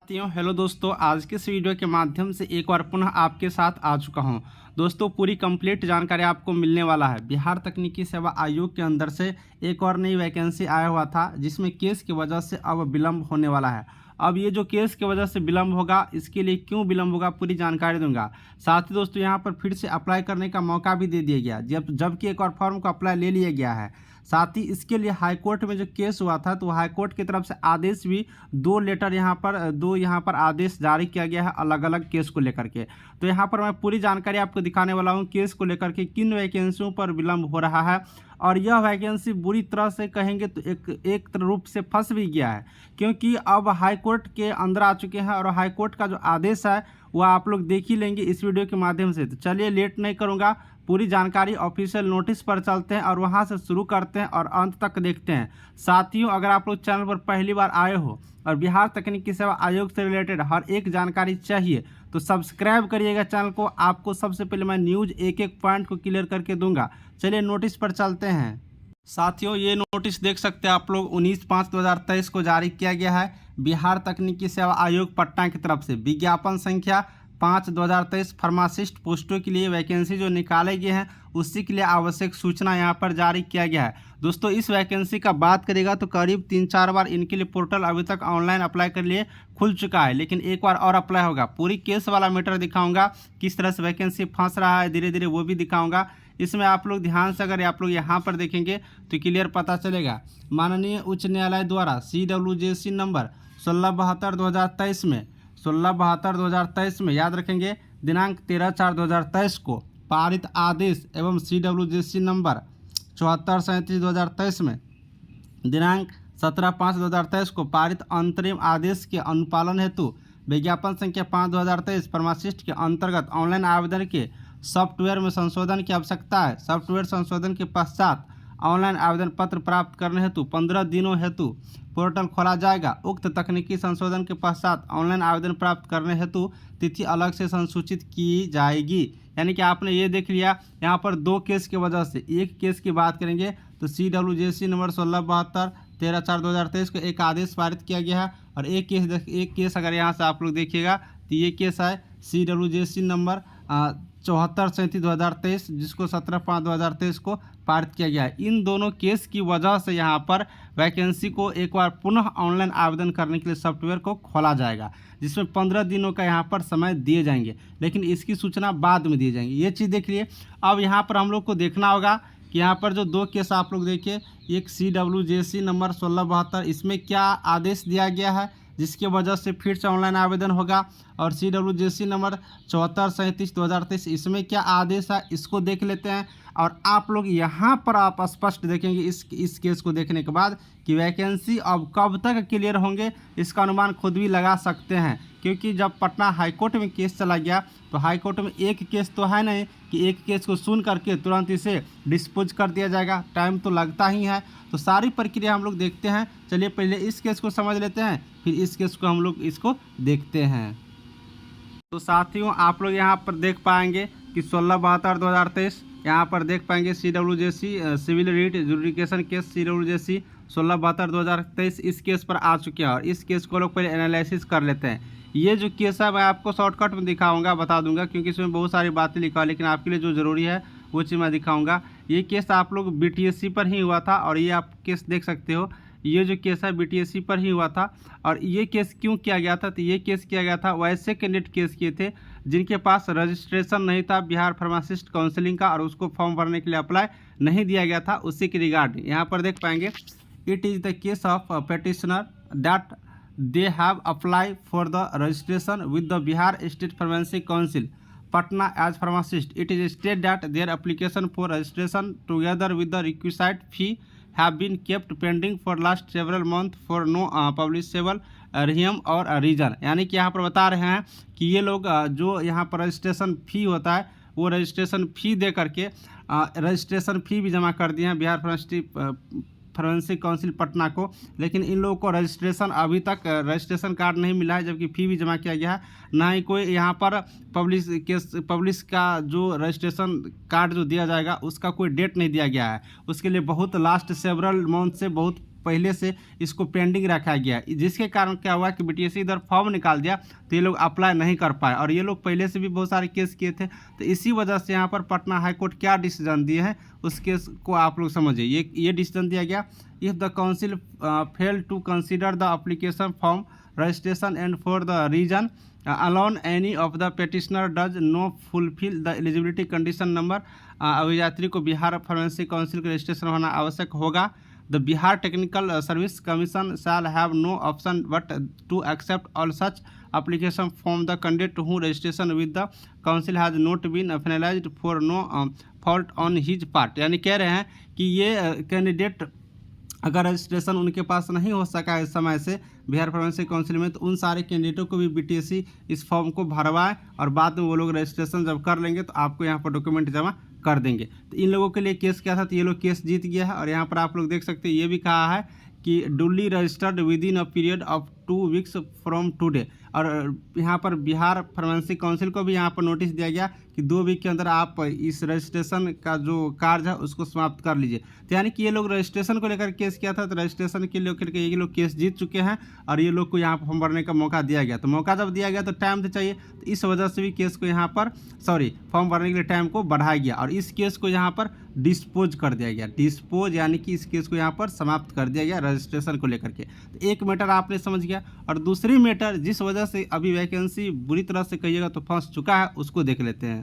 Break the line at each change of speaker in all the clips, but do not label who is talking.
Hello दोस्तों, आज के इस वीडियो के माध्यम से एक बार पुनः आपके साथ आ चुका हूं। दोस्तों, पूरी कंप्लीट जानकारी आपको मिलने वाला है। बिहार तकनीकी सेवा आयोग के अंदर से एक और नई वैकेंसी आया हुआ था, जिसमें केस की वजह से अब विलंब होने वाला है। अब ये जो केस की वजह से विलंब होगा, इसके लिए क्यों विलंब होगा, पूरी जानकारी दूंगा। साथ ही दोस्तों, यहाँ पर फिर से अप्लाई करने का मौका भी दे दिया गया, जबकि एक और फॉर्म को अप्लाई ले लिया गया है। साथ ही इसके लिए हाईकोर्ट में जो केस हुआ था, तो हाईकोर्ट की तरफ से आदेश भी दो यहाँ पर आदेश जारी किया गया है अलग अलग केस को लेकर के। तो यहाँ पर मैं पूरी जानकारी आपको दिखाने वाला हूँ केस को लेकर के, किन वैकेंसियों पर विलंब हो रहा है। और यह वैकेंसी बुरी तरह से कहेंगे तो एक रूप से फंस भी गया है, क्योंकि अब हाईकोर्ट के अंदर आ चुके हैं और हाईकोर्ट का जो आदेश है वह आप लोग देख ही लेंगे इस वीडियो के माध्यम से। तो चलिए लेट नहीं करूँगा, पूरी जानकारी ऑफिशियल नोटिस पर चलते हैं और वहां से शुरू करते हैं और अंत तक देखते हैं। साथियों, अगर आप लोग चैनल पर पहली बार आए हो और बिहार तकनीकी सेवा आयोग से रिलेटेड हर एक जानकारी चाहिए तो सब्सक्राइब करिएगा चैनल को। आपको सबसे पहले मैं न्यूज़ एक एक पॉइंट को क्लियर करके दूंगा। चलिए नोटिस पर चलते हैं। साथियों, ये नोटिस देख सकते हैं आप लोग, 19/5/2023 को जारी किया गया है बिहार तकनीकी सेवा आयोग पटना की तरफ से। विज्ञापन संख्या 5/2023 फार्मासिस्ट पोस्टों के लिए वैकेंसी जो निकाले गए हैं उसी के लिए आवश्यक सूचना यहाँ पर जारी किया गया है। दोस्तों, इस वैकेंसी का बात करेगा तो करीब 3-4 बार इनके लिए पोर्टल अभी तक ऑनलाइन अप्लाई के लिए खुल चुका है, लेकिन एक बार और अप्लाई होगा। पूरी केस वाला मैटर दिखाऊंगा, किस तरह से वैकेंसी फंस रहा है धीरे धीरे, वो भी दिखाऊंगा। इसमें आप लोग ध्यान से अगर आप लोग यहाँ पर देखेंगे तो क्लियर पता चलेगा। माननीय उच्च न्यायालय द्वारा CWJC नंबर 1672/2023 में 1672/2023 में याद रखेंगे, दिनांक 13/4/2023 को पारित आदेश एवं CWJC नंबर 7437/2023 में दिनांक 17/5/2023 को पारित अंतरिम आदेश के अनुपालन हेतु विज्ञापन संख्या 5/2023 फार्मासिस्ट के अंतर्गत ऑनलाइन आवेदन के सॉफ्टवेयर में संशोधन की आवश्यकता है। सॉफ्टवेयर संशोधन के पश्चात ऑनलाइन आवेदन पत्र प्राप्त करने हेतु 15 दिनों हेतु पोर्टल खोला जाएगा। उक्त तकनीकी संशोधन के पश्चात ऑनलाइन आवेदन प्राप्त करने हेतु तिथि अलग से संसूचित की जाएगी। यानी कि आपने ये देख लिया, यहाँ पर दो केस की वजह से। एक केस की बात करेंगे तो CWJC नंबर 1672 13/4/2023 को एक आदेश पारित किया गया है, और एक केस अगर यहाँ से आप लोग देखिएगा तो ये केस है CWJC नंबर 7437/2023, जिसको 17/5/2023 को पारित किया गया है। इन दोनों केस की वजह से यहाँ पर वैकेंसी को एक बार पुनः ऑनलाइन आवेदन करने के लिए सॉफ्टवेयर को खोला जाएगा, जिसमें 15 दिनों का यहाँ पर समय दिए जाएंगे, लेकिन इसकी सूचना बाद में दिए जाएंगे। ये चीज़ देख लिए। अब यहाँ पर हम लोग को देखना होगा कि यहाँ पर जो दो केस आप लोग देखिए, एक CWJC नंबर 1672, इसमें क्या आदेश दिया गया है जिसकी वजह से फिर से ऑनलाइन आवेदन होगा, और CWJC नंबर 7437/2023 इसमें क्या आदेश है, इसको देख लेते हैं। और आप लोग यहाँ पर आप स्पष्ट देखेंगे इस केस को देखने के बाद कि वैकेंसी अब कब तक क्लियर होंगे, इसका अनुमान खुद भी लगा सकते हैं। क्योंकि जब पटना हाईकोर्ट में केस चला गया तो हाईकोर्ट में एक केस तो है नहीं कि एक केस को सुन करके तुरंत इसे डिस्पोज कर दिया जाएगा, टाइम तो लगता ही है। तो सारी प्रक्रिया हम लोग देखते हैं। चलिए पहले इस केस को समझ लेते हैं, फिर इस केस को हम लोग इसको देखते हैं। तो साथियों, आप लोग यहाँ पर देख पाएंगे कि 16/72/2023 यहाँ पर देख पाएंगे CWJC civil writ adjudication case CWJC 16/72/2023 इस केस पर आ चुके हैं, और इस केस को लोग पहले एनालिसिस कर लेते हैं। ये जो केस है मैं आपको शॉर्टकट में दिखाऊंगा, बता दूंगा, क्योंकि इसमें बहुत सारी बातें लिखा है, लेकिन आपके लिए जो ज़रूरी है वो चीज़ मैं दिखाऊंगा। ये केस आप लोग BTSC पर ही हुआ था, और ये आप केस देख सकते हो, ये जो केस है BTSC पर ही हुआ था। और ये केस क्यों किया गया था, तो ये केस किया गया था वैसे कैंडिडेट केस किए थे जिनके पास रजिस्ट्रेशन नहीं था बिहार फार्मासिस्ट काउंसिलिंग का, और उसको फॉर्म भरने के लिए अप्लाई नहीं दिया गया था, उसी के रिगार्ड यहाँ पर देख पाएंगे। It is the case of petitioner that they have apply for the registration with the Bihar state pharmacy council Patna as pharmacist. It is stated that their application for registration together with the requisite fee have been kept pending for last several months for no publishable rhyme और reason. यानी कि यहाँ पर बता रहे हैं कि ये लोग जो यहाँ पर रजिस्ट्रेशन फ़ी होता है वो रजिस्ट्रेशन फ़ी दे करके रजिस्ट्रेशन फ़ी भी जमा कर दिए हैं बिहार फार्मेसी काउंसिल पटना को, लेकिन इन लोगों को रजिस्ट्रेशन अभी तक रजिस्ट्रेशन कार्ड नहीं मिला है, जबकि फ़ी भी जमा किया गया है। ना ही कोई यहाँ पर पब्लिश का जो रजिस्ट्रेशन कार्ड जो दिया जाएगा उसका कोई डेट नहीं दिया गया है। उसके लिए बहुत लास्ट सेवरल मंथ से बहुत पहले से इसको पेंडिंग रखा गया, जिसके कारण क्या हुआ कि बीटीएससी इधर फॉर्म निकाल दिया तो ये लोग अप्लाई नहीं कर पाए, और ये लोग पहले से भी बहुत सारे केस किए थे। तो इसी वजह से यहाँ पर पटना हाईकोर्ट क्या डिसीजन दिए हैं उस केस को आप लोग समझिए। ये डिसीजन दिया गया, if the council fail to consider the application form registration and for the reason alone any of the petitioner does not fulfill the eligibility condition number, अभियात्री को बिहार फार्मेसी काउंसिल का रजिस्ट्रेशन होना आवश्यक होगा। The Bihar technical service commission shall have no option but to accept all such application from the candidate who registration with the council has not been finalized for no fault on his part। यानी कह रहे हैं कि ये candidate अगर registration उनके पास नहीं हो सका इस समय से बिहार फार्मेसी काउंसिल में, तो उन सारे कैंडिडेटों को भी बीटीएससी इस फॉर्म को भरवाएं और बाद में वो लोग रजिस्ट्रेशन जब कर लेंगे तो आपको यहाँ पर डॉक्यूमेंट जमा कर देंगे। तो इन लोगों के लिए केस क्या था, तो ये लोग केस जीत गया है। और यहाँ पर आप लोग देख सकते हैं ये भी कहा है कि duly registered within a period of 2 weeks from today. और यहाँ पर बिहार फार्मेसी काउंसिल को भी यहाँ पर नोटिस दिया गया कि 2 वीक के अंदर आप इस रजिस्ट्रेशन का जो कार्य है उसको समाप्त कर लीजिए। तो यानी कि ये लोग रजिस्ट्रेशन को लेकर केस किया था, तो रजिस्ट्रेशन के लेकर के ये लोग केस जीत चुके हैं और ये लोग को यहाँ पर फॉर्म भरने का मौका दिया गया। तो मौका जब दिया गया तो टाइम तो चाहिए, तो इस वजह से भी केस को यहाँ पर फॉर्म भरने के लिए टाइम को बढ़ाया गया और इस केस को यहाँ पर डिस्पोज कर दिया गया। डिस्पोज यानी कि इस केस को यहाँ पर समाप्त कर दिया गया रजिस्ट्रेशन को लेकर के। तो एक मैटर आपने समझ गया, और दूसरी मैटर जिस वजह से अभी वैकेंसी बुरी तरह से कहिएगा तो फंस चुका है उसको देख लेते हैं।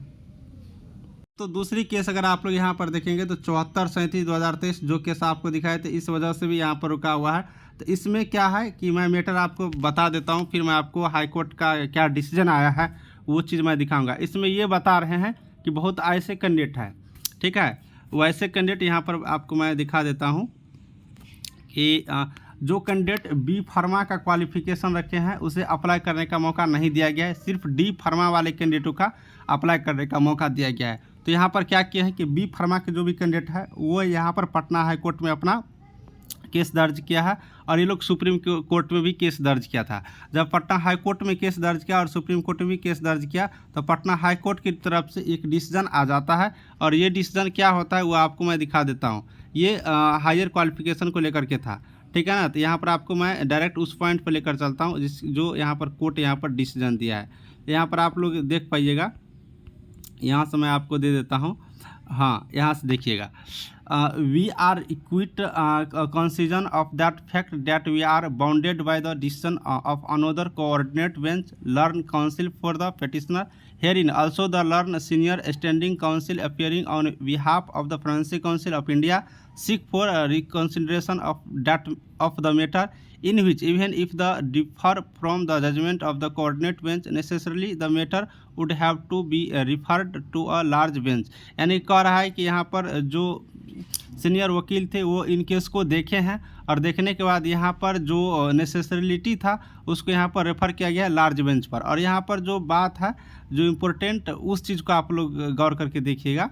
तो दूसरी केस अगर आप लोग यहाँ पर देखेंगे तो 74/37/2023 जो केस आपको दिखाए थे इस वजह से भी यहाँ पर रुका हुआ है। तो इसमें क्या है कि मैं मैटर आपको बता देता हूँ, फिर मैं आपको हाईकोर्ट का क्या डिसीजन आया है वो चीज़ मैं दिखाऊंगा। इसमें ये बता रहे हैं कि बहुत ऐसे कैंडिडेट है, ठीक है, वैसे कैंडिडेट यहाँ पर आपको मैं दिखा देता हूँ कि जो कैंडिडेट बी फार्मा का क्वालिफिकेशन रखे हैं उसे अप्लाई करने का मौका नहीं दिया गया है, सिर्फ डी फार्मा वाले कैंडिडेटों का अप्लाई करने का मौका दिया गया है। तो यहाँ पर क्या किया है कि बी फार्मा के जो भी कैंडिडेट है वो यहाँ पर पटना हाई कोर्ट में अपना केस दर्ज किया है और ये लोग सुप्रीम कोर्ट में भी केस दर्ज किया था। जब पटना हाई कोर्ट में केस दर्ज किया और सुप्रीम कोर्ट में भी केस दर्ज किया तो पटना हाई कोर्ट की तरफ से एक डिसीजन आ जाता है और ये डिसीजन क्या होता है वो आपको मैं दिखा देता हूँ। ये हायर क्वालिफिकेशन को लेकर के था, ठीक है ना। तो यहाँ पर आपको मैं डायरेक्ट उस पॉइंट पर लेकर चलता हूँ जो यहाँ पर कोर्ट यहाँ पर डिसीजन दिया है। यहाँ पर आप लोग देख पाइएगा, यहाँ से मैं आपको दे देता हूँ, हाँ यहाँ से देखिएगा। We are acutely conscious of that fact that we are bounded by the decision of another coordinate bench learned counsel for the petitioner herein also the learn senior standing counsel appearing on behalf of the Forensic Council of India seek for reconsideration of that of the matter in which even if the differ from the judgment of the coordinate bench necessarily the matter would have to be referred to a large bench। यानी कह रहा है कि यहाँ पर जो senior वकील थे वो इन केस को देखे हैं और देखने के बाद यहाँ पर जो नेसेसरिटी था उसको यहाँ पर रेफ़र किया गया लार्ज बेंच पर। और यहाँ पर जो बात है जो इम्पोर्टेंट उस चीज़ को आप लोग गौर करके देखिएगा।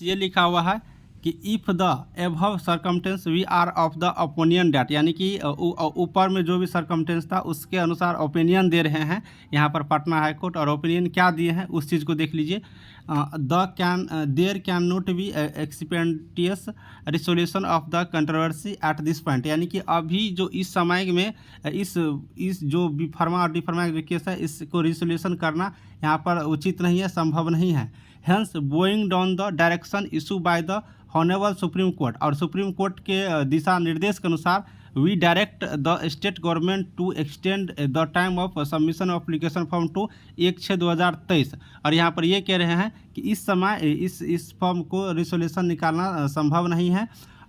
ये लिखा हुआ है कि if the above circumstance we are of the opinion that, यानी कि ऊपर में जो भी सर्कमटेंस था उसके अनुसार ओपिनियन दे रहे हैं यहाँ पर पटना हाई कोर्ट। और ओपिनियन क्या दिए हैं उस चीज़ को देख लीजिए। There can not be expeditious resolution of the controversy at this point, यानी कि अभी जो इस समय में इस जो बी फार्मा और डी फार्मा का केस है इसको रिसोल्यूशन करना यहाँ पर उचित नहीं है, संभव नहीं है। Hence going down the direction issue by the honourable supreme court, और सुप्रीम कोर्ट के दिशा निर्देश के अनुसार we direct the state government to extend the time of submission of application form to 1/6/2023। और यहाँ पर ये कह रहे हैं कि इस समय इस फॉर्म को रिसोल्यूशन निकालना संभव नहीं है।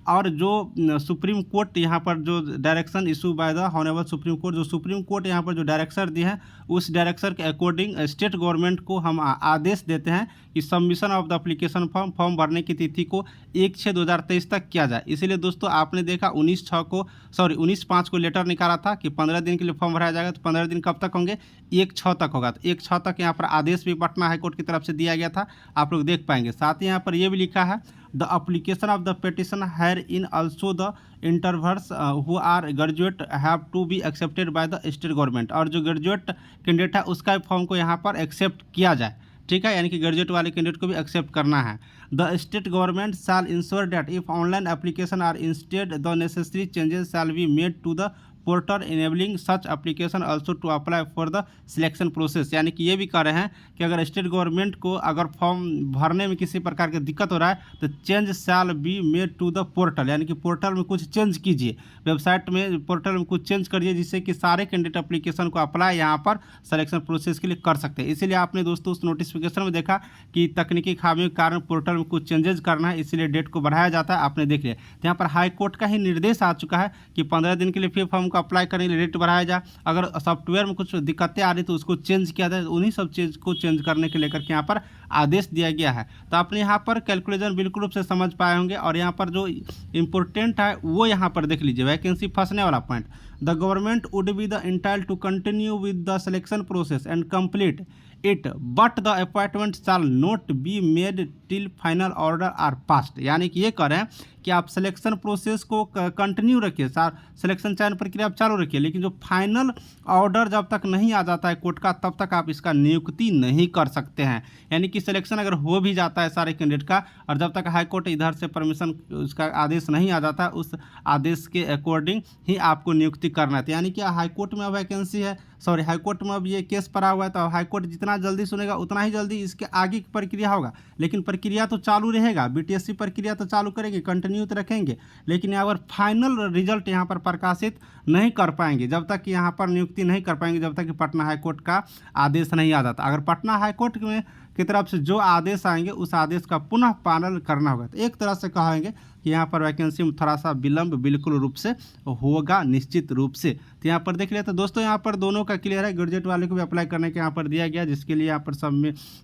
और जो सुप्रीम कोर्ट यहाँ पर जो direction issue by the honourable supreme court, जो सुप्रीम कोर्ट यहाँ पर जो डायरेक्शन दिए हैं उस डायरेक्शन के अकॉर्डिंग स्टेट गवर्नमेंट को हम आदेश देते हैं कि submission of the application form भरने की तिथि को 1/6/2023 तक किया जाए। इसीलिए दोस्तों आपने देखा 19/5 को लेटर निकाला था कि 15 दिन के लिए फॉर्म भराया जाएगा। तो 15 दिन कब तक होंगे, 1/6 तक होगा। तो 1/6 तक यहाँ पर आदेश भी पटना हाईकोर्ट की तरफ से दिया गया था, आप लोग देख पाएंगे। साथ ही यहाँ पर यह भी लिखा है the application of the petition herein also the intervenors who are graduate have to be accepted by the state government, और जो ग्रेजुएट कैंडिडेट है उसका फॉर्म को यहाँ पर एक्सेप्ट किया जाए, ठीक है, यानी कि ग्रेजुएट वाले कैंडिडेट को भी एक्सेप्ट करना है। The state government shall ensure that if online application are instead the necessary changes shall be made to the portal enabling such application also to apply for the selection process. यानी कि ये भी कह रहे हैं कि अगर स्टेट गवर्नमेंट को अगर फॉर्म भरने में किसी प्रकार की दिक्कत हो रहा है तो change shall be made to the portal, यानी कि पोर्टल में कुछ चेंज कीजिए, वेबसाइट में पोर्टल में कुछ चेंज करिए जिससे कि सारे कैंडिडेट एप्लीकेशन को अप्लाई यहाँ पर सिलेक्शन प्रोसेस के लिए कर सकते हैं। इसीलिए आपने दोस्तों उस नोटिफिकेशन में देखा कि तकनीकी खामियों के कारण पोर्टल में कुछ चेंजेस करना है, इसीलिए डेट को बढ़ाया जाता है, आपने देख लिया। तो यहाँ पर हाई कोर्ट का ही निर्देश आ चुका है कि 15 दिन के लिए फिर फॉर्म को अप्लाई करने के लिए डेट बढ़ाया जाए। अगर सॉफ्टवेयर में कुछ दिक्कतें आ रही तो उसको चेंज किया जाए, उन्हीं सब चीज़ को चेंज करने के लेकर के यहाँ पर आदेश दिया गया है। तो आपने यहाँ पर कैलकुलेशन बिल्कुल रूप से समझ पाए होंगे। और यहाँ पर जो इम्पोर्टेंट है वो यहाँ पर देख लीजिए, वैकेंसी फंसने वाला point. The government would be the entitled to continue with the selection process and complete it but the appointment shall not be made till final order are passed. यानी कि ये कह रहे हैं कि आप सिलेक्शन प्रोसेस को कंटिन्यू रखिए, सिलेक्शन चयन प्रक्रिया आप चालू रखिए, लेकिन जो फाइनल ऑर्डर जब तक नहीं आ जाता है कोर्ट का तब तक आप इसका नियुक्ति नहीं कर सकते हैं। यानी कि सिलेक्शन अगर हो भी जाता है सारे कैंडिडेट का और जब तक हाई कोर्ट इधर से परमिशन उसका आदेश नहीं आ जाता उस आदेश के अकॉर्डिंग ही आपको नियुक्ति करना है। तो यानी कि हाई कोर्ट में वैकेंसी है, सॉरी हाई कोर्ट में अब ये केस पड़ा हुआ है, तो हाई कोर्ट जितना जल्दी सुनेगा उतना ही जल्दी इसके आगे की प्रक्रिया होगा। लेकिन प्रक्रिया तो चालू रहेगा, बीटीएससी प्रक्रिया तो चालू करेंगे, कंटिन्यू तो रखेंगे, लेकिन यहाँ पर फाइनल रिजल्ट यहाँ पर प्रकाशित नहीं कर पाएंगे जब तक यहाँ पर नियुक्ति नहीं कर पाएंगे, जब तक कि पटना हाई कोर्ट का आदेश नहीं आ जाता। अगर पटना हाई कोर्ट में की तरफ से जो आदेश आएंगे उस आदेश का पुनः पालन करना होगा। तो एक तरह से कहेंगे कि यहाँ पर वैकेंसी में थोड़ा सा विलंब बिल्कुल रूप से होगा, निश्चित रूप से। तो यहाँ पर देख लिया। तो दोस्तों यहाँ पर दोनों का क्लियर है, ग्रेजुएट वाले को भी अप्लाई करने के यहाँ पर दिया गया, जिसके लिए यहाँ पर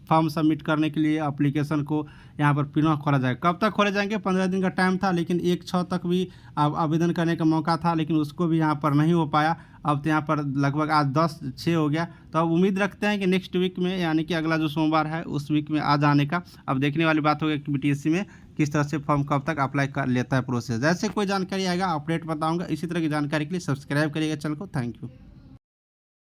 फॉर्म सबमिट करने के लिए एप्लीकेशन को यहाँ पर पुनः खोला जाएगा। कब तक खोले जाएंगे? 15 दिन का टाइम था, लेकिन 1/6 तक भी आवेदन करने का मौका था, लेकिन उसको भी यहाँ पर नहीं हो पाया। अब तो यहाँ पर लगभग आज 10/6 हो गया। तो अब उम्मीद रखते हैं कि नेक्स्ट वीक में, यानी कि अगला जो सोमवार है उस वीक में आ जाने का। अब देखने वाली बात होगी कि बीटीएससी में किस तरह से फॉर्म कब तक अप्लाई कर लेता है प्रोसेस। जैसे कोई जानकारी आएगा अपडेट बताऊंगा। इसी तरह की जानकारी के लिए सब्सक्राइब करिएगा चैनल को। Thank you.